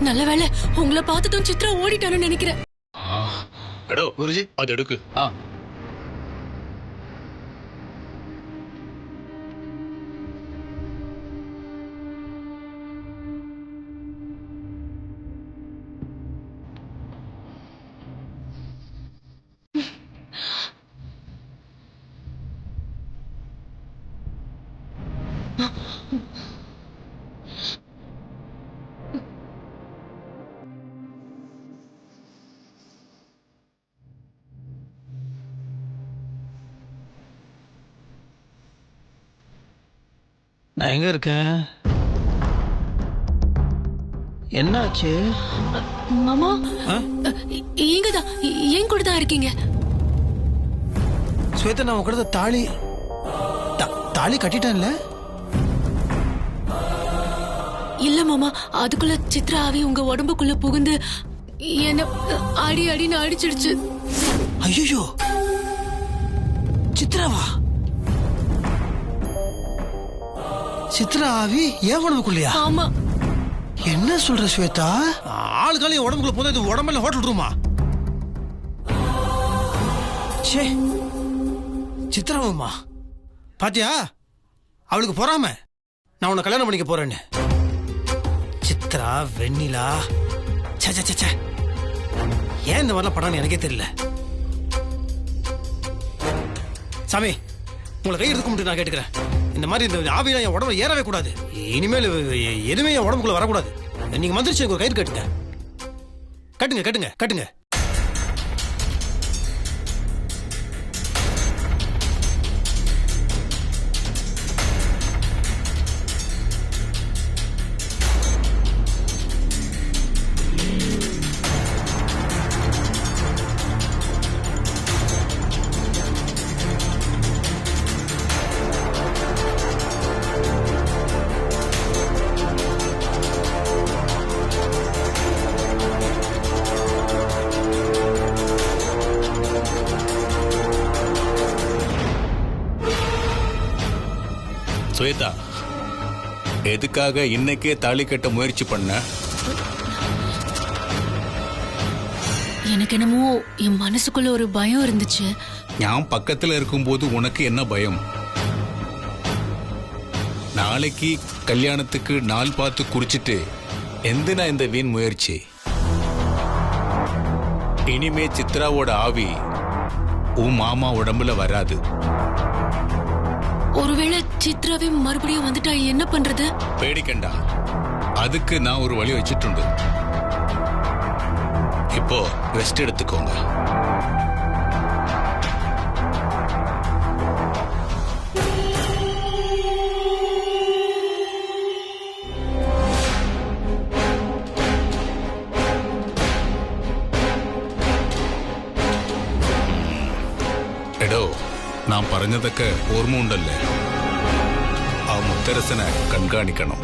நல்ல வேளை உங்களை பார்த்ததும் சித்ரா ஓடிட்டான்னு நினைக்கிறேன். எடோ குருஜி அது எடுக்கு. நான் எங்க இருக்கேன்? என்னாச்சு மாமா? இங்கதான் ஏன் கூட தான் இருக்கீங்க? ஸ்வேதா, நான் உங்க தாலி தாலி கட்டிட்டேன்ல? இல்ல மாமா, அதுக்குள்ள சித்ரா ஆவி உங்க உடம்புக்குள்ள புகுந்து என்ன அடி அடின்னு அடிச்சிடுச்சு. ஐயோ, சித்ராவா? சித்ரா ஆவி ஏன் உடம்புக்குள்ளையா? ஆமா. என்ன சொல்ற ஸ்வேதா? ஆளுக்காலையும் உடம்புக்குள்ள போது இது உடம்புல ஹோட்டல் ரூமா? சே, சித்ராவுமா பாத்தியா? அவளுக்கு பொறாம நான் உன்னை கல்யாணம் பண்ணிக்க போறேன்னு. சித்ரா, வெண்ணிலா, ஏன் இந்த மாதிரிலாம் படான்னு எனக்கே தெரியல. சாமி, உங்களை கை எடுத்து கும்பிட்டு நான் கேட்டுக்கிறேன், இந்த மாதிரி இந்த ஆவியெல்லாம் என் உடம்புல ஏறவே கூடாது. இனிமேல் எதுவுமே என் உடம்புக்குள்ள வரக்கூடாது. நீங்க மந்திரிச்சு எனக்கு ஒரு கயிறு கட்டுங்க. கட்டுங்க கட்டுங்க கட்டுங்க. ஸ்வேதா, எதுக்காக இன்னைக்கே தாலி கட்ட முயற்சி பண்ண? எனக்கு என்னமோ என் மனசுக்குள்ள ஒரு பயம் இருந்துச்சு. நான் பக்கத்துல இருக்கும்போது உனக்கு என்ன பயம்? நாளைக்கு கல்யாணத்துக்கு நாள் பார்த்து குறிச்சிட்டு எந்தனா இந்த வீண் முயற்சி? இனிமே சித்ராவோட ஆவி உன் மாமா உடம்புல வராது. ஒருவேளை சித்ராவே மறுபடியும் வந்துட்டா என்ன பண்றது? பேடிக்கண்டா, அதுக்கு நான் ஒரு வழி வச்சிட்டுண்டு. இப்போ ரெஸ்ட் எடுத்துக்கோங்க. എടോ, നാം പറഞ്ഞതൊക്കെ ഓർമ്മ ഉണ്ടല്ലേ? ആ മുത്തരസനെ കൺകാണിക്കണം.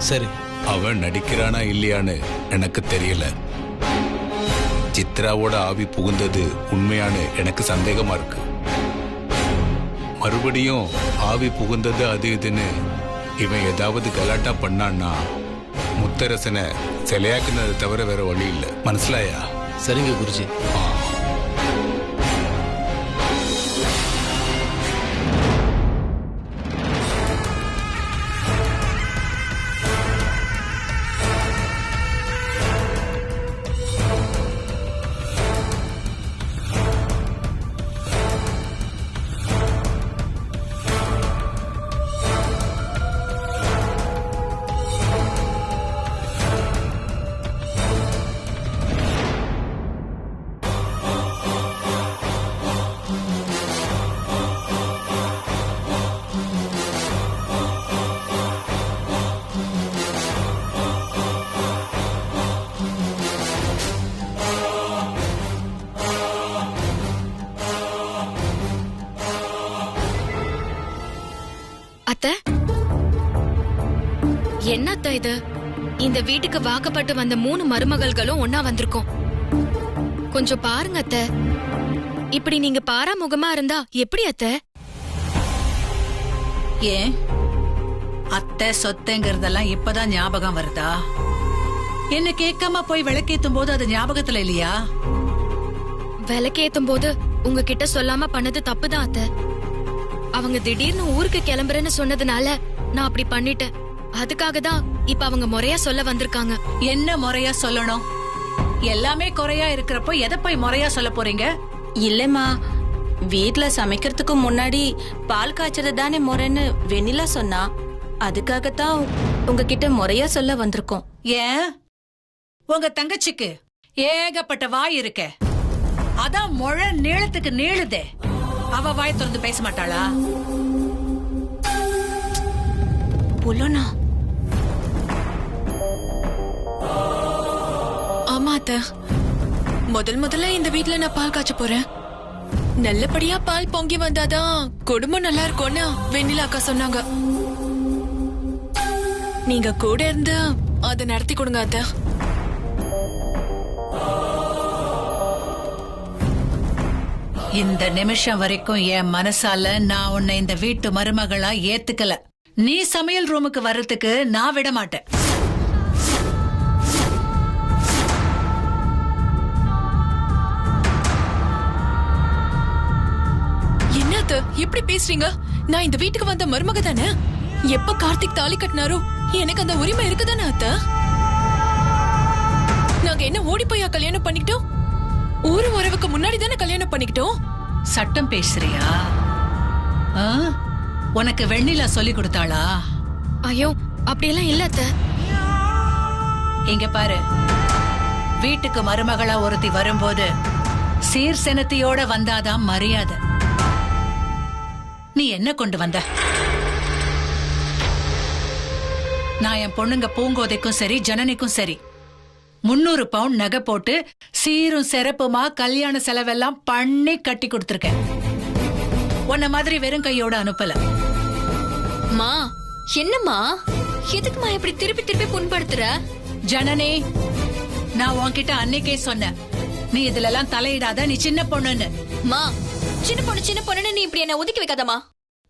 சரி, அவன் நடிக்கிறானா இல்லையான்னு எனக்கு தெரியல. சித்ராவோட ஆவி புகுந்தது உண்மையானு எனக்கு சந்தேகமா இருக்கு. மறுபடியும் ஆவி புகுந்தது அது இதுன்னு இவன் ஏதாவது கலாட்டா பண்ணான்னா முத்தரசனை சிலையாக்குனதை தவிர வேற வழி இல்லை. மனசிலாயா? சரிங்க குருஜி. அத்தை, என்ன அத்தை இது? இந்த வீட்டுக்கு வாக்கப்பட்டு வந்த 3 மருமகள்களும் ஒன்னா வந்திருக்கோம். கொஞ்சம் பாருங்க அத்தை. இப்படி நீங்க பாராமுகமா இருந்தா எப்படி அத்தை? ஏன் அத்தை சொத்தைங்கிறதெல்லாம் இப்பதான் ஞாபகம் வருதா? என்ன கேட்காம போய் விளக்கேத்தும் போது அது ஞாபகத்துல இல்லையா? விளக்கேத்தும் போது உங்ககிட்ட சொல்லாம பண்ணது தப்புதான் அத்தை. அவங்க திடீர்னு ஊருக்கு கிளம்புறேன்னு சொன்னதுனால நான் அப்படி பண்ணிட்டேன். அதுக்காக தான் இப்ப அவங்க முறையா சொல்ல வந்திருக்காங்க. என்ன முறையா சொல்லணும்? எல்லாமே குறையா இருக்கிறப்போ எதை போய் முறையா சொல்ல போறீங்க? இல்லம்மா, வீட்ல சமைக்கிறதுக்கு முன்னாடி பால் காய்ச்சறது தானே முறைன்னு வெண்ணிலா சொன்னா. அதுக்காகத்தான் உங்ககிட்ட முறையா சொல்ல வந்திருக்கோம். ஏன் உங்க தங்கச்சிக்கு ஏகப்பட்ட வாய் இருக்க, அதான் முழ நீளத்துக்கு நீளுதே. அவ வாய் திறந்து பேச மாட்டாளா? புலனா ஆமா அத்தை, முதல்ல இந்த வீட்ல நான் பால் காய்ச்ச போறேன். நல்லபடியா பால் பொங்கி வந்தாதான் குடும்பம் நல்லா இருக்கும்னு வெண்ணிலா அக்கா சொன்னாங்க. நீங்க கூட இருந்து அதை நடத்தி கொடுங்க அத்தை. இந்த நிமிஷம் வரைக்கும் என் மனசால நான் உன்னை இந்த வீட்டு மருமகளா ஏத்துக்கல. நீ சமையல் ரூமுக்கு வர்றதுக்கு நான் விட மாட்டேன். என்ன அத்தை இப்படி பேசுறீங்க? நான் இந்த வீட்டுக்கு வந்த மருமக தானே. எப்ப கார்த்திக் தாலி கட்டினாரோ எனக்கு அந்த உரிமை இருக்குதானே அத்தை? நாங்க என்ன ஓடி போயா கல்யாணம் பண்ணிக்கிட்டோம்? ஊரு உறவுக்கு முன்னாடி தானே கல்யாணம் பண்ணிக்கிட்டோம். சட்டம் பேசுறியா? ஆ? உனக்கு வெண்ணிலா சொல்லி கொடுத்தாளா? ஐயோ அப்படியெல்லாம் இல்ல அத்தை. இங்க பாரு, வீட்டுக்கு மருமகளா ஒருத்தி வரும்போது சீர் செனத்தியோட வந்தாதான் மரியாதை. நீ என்ன கொண்டு வந்த? நான் என் பொண்ணுங்க பூங்கோதைக்கும் சரி ஜனனிக்கும் சரி 300 பவுண்ட் நகை போட்டு சீரும் சிறப்புமா கல்யாண செலவெல்லாம் பண்ணி கட்டி கொடுத்திருக்கேன். உன்ன மாதிரி வெறும் கையோட அனுப்பல. மா என்னம்மா, எதுக்குமா இப்படி திருப்பி திருப்பி புண்படுத்துற? ஜனனி, நான் உன்கிட்ட அன்னைக்கே சொன்னேன், நீ இதுல எல்லாம் தலையிடாத, நீ சின்ன பொண்ணுன்னு. மா சின்ன பொண்ணுன்னு நீ இப்படி என்ன ஒதுக்கி வைக்காதமா.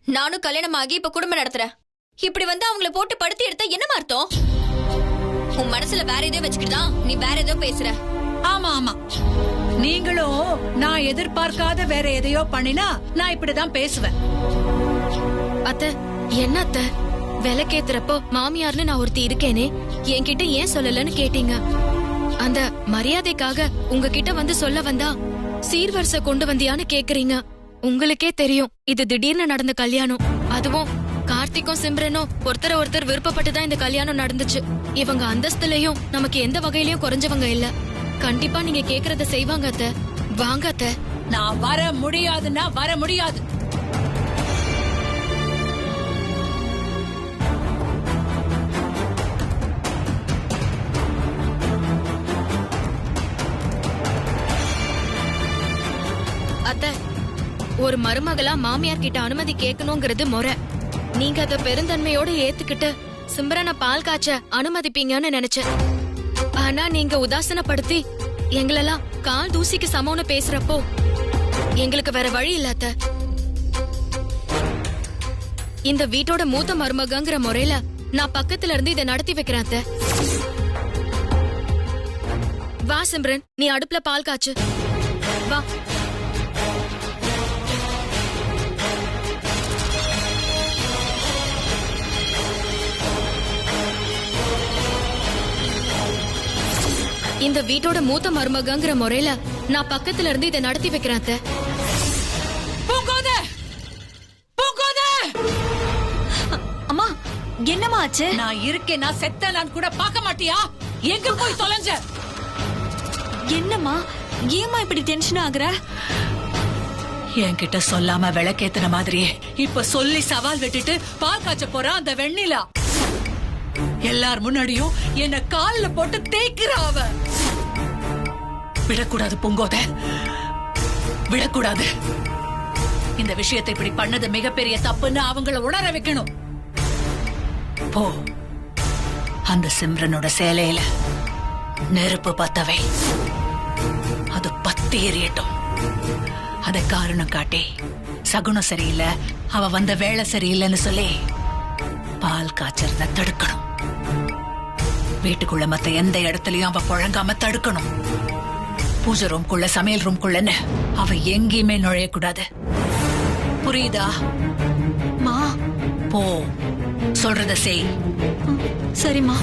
நானும் கல்யாணம் ஆகி இப்ப குடும்பம் நடத்துறேன். இப்படி வந்து அவங்கள போட்டு படுத்தி எடுத்தா என்ன அர்த்தம்? உன் மனசுல வேற ஏதோ வச்சுக்கிட்டா நீ வேற ஏதோ பேசுற. ஆமா ஆமா, நீங்களும் நான் எதிர்பார்க்காத வேற எதையோ பண்ணினா நான் இப்படிதான் பேசுவேன். அத்தை என்ன அத்தை, விளக்கேத்துறப்போ மாமியார்னு நான் ஒருத்தி இருக்கேனே, என்கிட்ட ஏன் சொல்லலன்னு கேட்டீங்க. அந்த மரியாதைக்காக உங்ககிட்ட வந்து சொல்ல வந்தா சீர்வரிசை கொண்டு வந்தியான்னு கேக்குறீங்க. உங்களுக்கே தெரியும் இது திடீர்னு நடந்த கல்யாணம். அதுவும் கார்த்திக்கும் சிம்ரனும் ஒருத்தர் விருப்பப்பட்டுதான் இந்த கல்யாணம் நடந்துச்சு. இவங்க அந்தஸ்துலயும் நமக்கு எந்த வகையிலயும் குறைஞ்சவங்க இல்ல. கண்டிப்பா நீங்க கேக்குறத செய்வாங்க அத்தை. வாங்க அத்தை. நான் வர முடியாதுன்னா வர முடியாது. அத்தை, ஒரு மருமகளா மாமியார் கிட்ட அனுமதி கேட்கணுங்கிறது முறை. நீங்க அத பெருந்தன்மையோட ஏத்துக்கிட்டு சிம்ரனை பால் காய்ச்ச அனுமதிப்பீங்கன்னு நினைச்சேன். ஆனா நீங்க உதாசனப்படுத்தி எங்களெல்லாம் கால் தூசிக்கு சமம்னு பேசுறப்போ எங்களுக்கு வேற வழி இல்ல அத்தை. இந்த வீட்டோட மூத்த மருமகங்கிற முறையில நான் பக்கத்துல இருந்து இதை நடத்தி வைக்கிறேன் அத்தை. வா சிம்ரன், நீ அடுப்புல பால் காய்ச்சு. வா. இந்த வீட்டோட மூத்த மருமகங்கிற முறையில நான் பக்கத்துல இருந்து இதை நடத்தி வைக்கிறேன் அத்தை. அம்மா, என்னம்மா ஆச்சு? நான் இருக்கேன், நான் செத்தலான்னு கூட பார்க்க மாட்டியா? எங்க போய் தொலைஞ்ச? என்னம்மா, ஏம்மா இப்படி டென்ஷன் ஆகுற? என்கிட்ட சொல்லாம விளக்கேத்தின மாதிரியே இப்ப சொல்லி சவால் விட்டுட்டு பால் காய்ச்ச போறா அந்த வெண்ணிலா. எல்லார் முன்னாடியும் என்ன கால்ல போட்டு தேய்க்கிறா அவ. விடக்கூடாது பூங்கோத, விடக்கூடாது. இந்த விஷயத்தை இப்படி பண்ணது மிகப்பெரிய தப்புன்னு அவங்கள உணர வைக்கணும். போ, அந்த சிம்ரனோட சேலையில நெருப்பு பத்தவை, அது பத்தி எரியட்டும். அத காரணம் காட்டி சகுனம் சரியில்லை, அவ வந்த வேலை சரியில்லைன்னு சொல்லி பால் காய்ச்சறத தடுக்கணும். வீட்டுக்குள்ள மத்த எந்த இடத்துலயும் அவ புழங்காம தடுக்கணும். பூஜை ரூம்குள்ள, சமையல் ரூம்குள்ளன்னு அவ எங்கேயுமே நுழையக்கூடாது. புரியுதா? மா. போ, சொல்றத செய். சரிம்மா.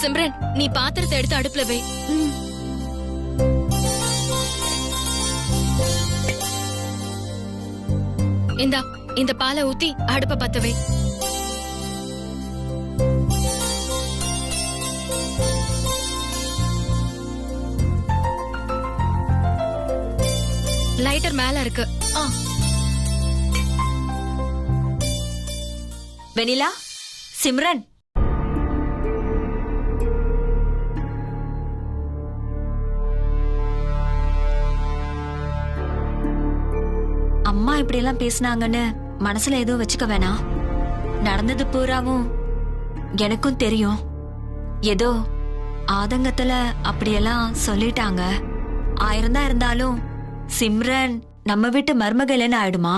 சிம்ரன், நீ பாத்திரத்தை எடுத்து அடுப்புல வை. இந்தா, இந்த பாலை ஊத்தி அடுப்ப பத்த வை. லைட்டர் மேல இருக்கு. வெனிலா, சிம்ரன், அம்மா இப்படி எல்லாம் பேசினாங்கன்னு மனசுல எதுவும் வச்சுக்க வேணாம். நடந்தது பூராவும் எனக்கும் தெரியும். ஏதோ ஆதங்கத்துல அப்படியெல்லாம் சொல்லிட்டாங்க. ஆயிரம் இருந்தாலும் சிம்ரன் நம்ம வீட்டு மருமகளன்னு ஆயிடுமா?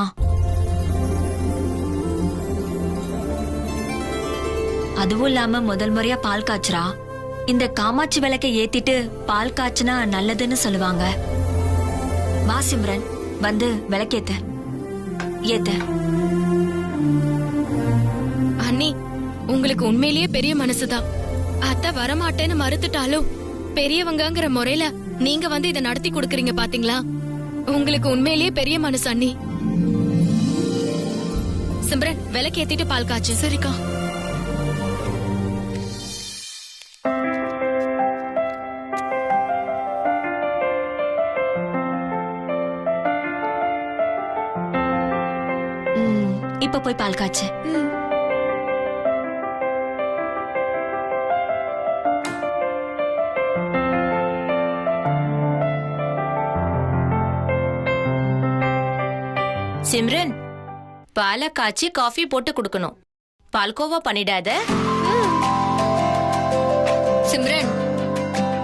அதுவும் இல்லாம முதல் முறையா பால் காய்ச்சறா. இந்த காமாட்சி விளக்கை ஏத்திட்டு பால் காய்ச்சினா நல்லதுன்னு சொல்லுவாங்க. வா சிம்ரன், வந்து விளக்கேத்த. ஏத்த. அண்ணி, உங்களுக்கு உண்மையிலேயே பெரிய மனசுதான். அத்தை வரமாட்டேன்னு மறுத்துட்டாலும் பெரியவங்கங்கிற முறையில நீங்க வந்து இதை நடத்தி கொடுக்கறீங்க பாத்தீங்களா? உங்களுக்கு உண்மையிலேயே பெரிய மனசு அண்ணி. சிம்ரன், விளக்கு ஏத்திட்டு பால் காய்ச்சு. சரிக்கா. இப்ப போய் பால் காய்ச்சு. சிம்ரன், பாலை காய்ச்சி காஃபி போட்டு குடுக்கணும். பால்கோவா பண்ணிடாத. சிம்ரன்,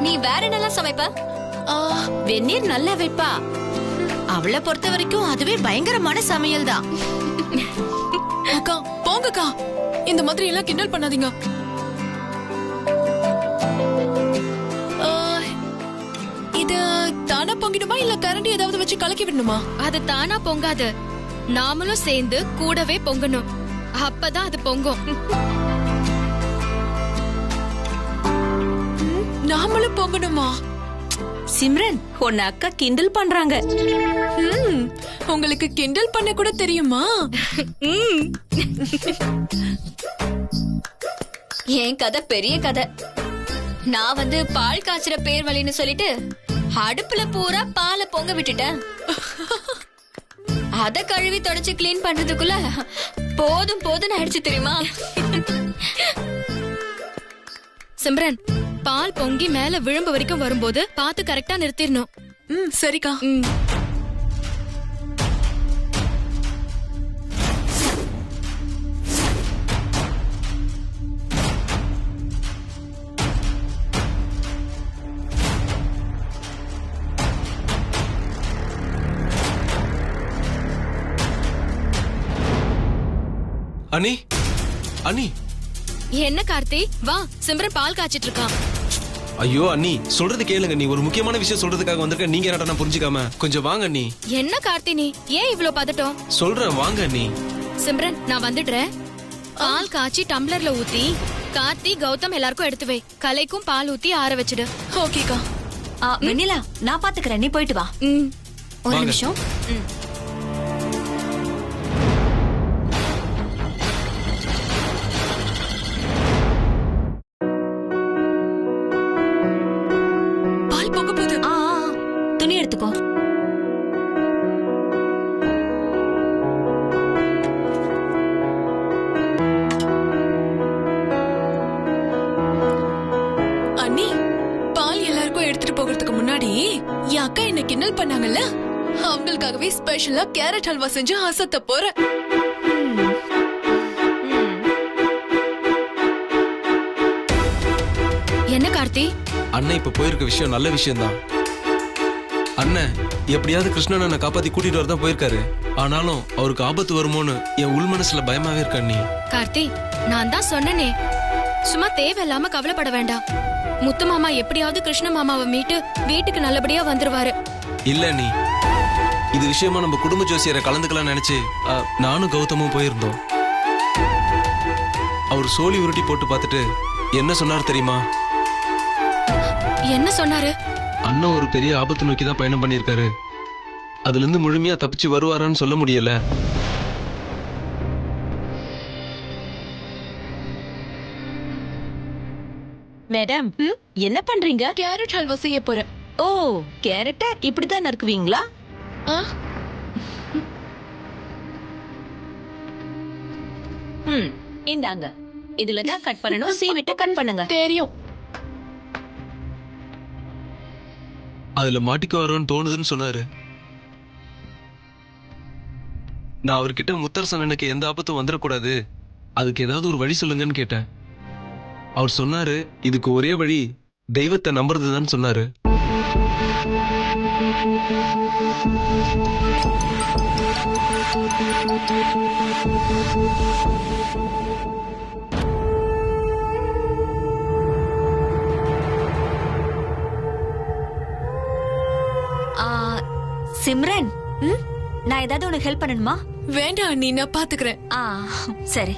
நீ வேற என்னெல்லாம் சமைப்ப? வெந்நீர் நல்லா வைப்பா. அவளை பொறுத்த வரைக்கும் அதுவே பயங்கரமான சமையல் தான். அக்கா போங்கக்கா, இந்த மாதிரி எல்லாம் கிண்டல் பண்ணாதீங்க. இது தானா பொங்கிடுமா இல்ல கரண்டி ஏதாவது வச்சு கலக்கி விடணுமா? அது தானா பொங்காது. நாமளும் சேர்ந்து கூடவே பொங்கணும். அப்பதான் அது பொங்கும். நாமளும் பொங்கணுமா? சிம்ரன், உன்னை அக்கா கிண்டல் பண்றாங்க. உங்களுக்கு கிண்டல் பண்ண கூட தெரியுமா? என் கதை பெரிய கதை. நான் வந்து பால் காய்ச்சற பேர் வழின்னு சொல்லிட்டு அடுப்புல பூரா பாலை பொங்க விட்டுட்டேன். அத கழுவி தொடச்சு கிளீன் பண்றதுக்குள்ள போதும் போதும் ஆயிடுச்சு தெரியுமா? சிம்ரன், பால் பொங்கி மேல விழும்பு வரைக்கும் வரும்போது பார்த்து கரெக்டா நிறுத்திடணும். சரிக்கா. அனி, அனி. என்ன கார்த்தி, வா. சிம்ரன் பால் காய்ச்சிட்டு இருக்கான். ஐயோ அண்ணி, சொல்றது கேளுங்க. நீ ஒரு முக்கியமான விஷயம் சொல்றதுக்காக வந்திருக்க. நீங்க என்னடா நான் புரிஞ்சுக்காம? கொஞ்சம் வாங்க அண்ணி. என்ன கார்த்தி, நீ ஏன் இவ்ளோ பதட்டம்? சொல்றேன் வாங்க அண்ணி. சிம்ரன், நான் வந்துடுறேன். பால் காய்ச்சி டம்ளர்ல ஊத்தி கார்த்தி, கௌதம் எல்லாருக்கும் எடுத்து வை. கலைக்கும் பால் ஊத்தி ஆற வச்சிடு. ஓகேக்கா. வெண்ணிலா, நான் பாத்துக்கிறேன், நீ போயிட்டு வா. ஒரு நிமிஷம். பால் பொங்க போகுது. துணி எடுத்துக்கோ. அண்ணி, பால் எல்லாருக்கும் எடுத்துட்டு போகிறதுக்கு முன்னாடி என் அக்கா என்ன கிண்டல் பண்ணாங்கல்ல, அவங்களுக்காகவே ஸ்பெஷலா கேரட் ஹல்வா செஞ்சு அசத்த போறேன். அண்ணன் இப்ப போயிருக்க விஷயம் நல்ல விஷயம்தான். அண்ணன் எப்படியாவது கிருஷ்ணன் அண்ணனை காப்பாத்தி கூட்டிட்டு வரதான் போயிருக்காரு. ஆனாலும் அவருக்கு ஆபத்து வருமோன்னு என் உள் மனசுல பயமாவே இருக்க அண்ணி. கார்த்தி, நான் தான் சொன்னனே, சும்மா தேவையில்லாம கவலைப்பட வேண்டாம். முத்து மாமா எப்படியாவது கிருஷ்ண மாமாவை மீட்டு வீட்டுக்கு நல்லபடியா வந்துருவாரு. இல்ல நீ இது விஷயமா நம்ம குடும்ப ஜோசியரை கலந்துக்கலாம் நினைச்சு நானும் கௌதமும் போயிருந்தோம். அவர் சோழி உருட்டி போட்டு பார்த்துட்டு என்ன சொன்னார் தெரியுமா? என்ன சொன்னாரு? அண்ணன் ஒரு பெரிய ஆபத்து நோக்கி தான் பயணம் பண்ணியிருக்காரு. அதுல இருந்து முழுமையா தப்பிச்சு வருவாரான்னு சொல்ல முடியல. மேடம், என்ன பண்றீங்க? கேரட் ஹல்வா செய்ய போறேன். ஓ, கேரட்டா இப்படிதான் நறுக்குவீங்களா? இந்தாங்க. இதுலதான் கட் பண்ணணும். சீவிட்டு கட் பண்ணுங்க. தெரியும். அதுல மாட்டிக்க வரும்னு தோணுதுன்னு சொன்னாரு. நான் அவர்கிட்ட முத்தரசன் எனக்கு எந்த ஆபத்தும் வந்துடக்கூடாது, அதுக்கு ஏதாவது ஒரு வழி சொல்லுங்கன்னு கேட்டேன். அவர் சொன்னாரு, இதுக்கு ஒரே வழி தெய்வத்தை நம்புறதுதான் சொன்னாரு. சிம்ரன், நான் ஏதாவது உனக்கு ஹெல்ப் பண்ணணுமா? வேண்டாம் அண்ணி, நான் பாத்துக்கிறேன். சரி.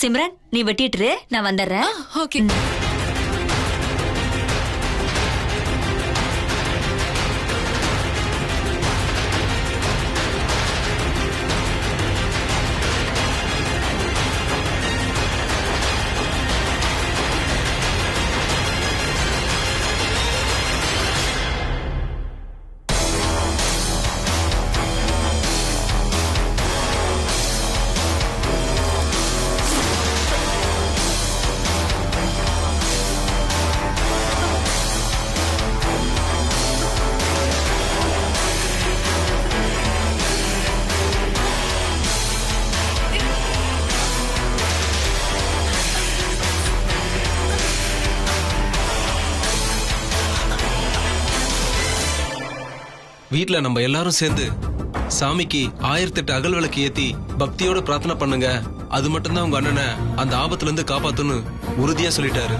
சிம்ரன், நீ வெட்டிட்டு நான் வந்துடுறேன். ஓகே. வீட்டுல நம்ம எல்லாரும் சேர்ந்து சாமிக்கு 1008 அகல் விளக்கு ஏத்தி பக்தியோட பிரார்த்தனை பண்ணுங்க. அது மட்டும்தான் உங்க அண்ணனை அந்த ஆபத்துல இருந்து காப்பாத்துன்னு உறுதியா சொல்லிட்டாரு.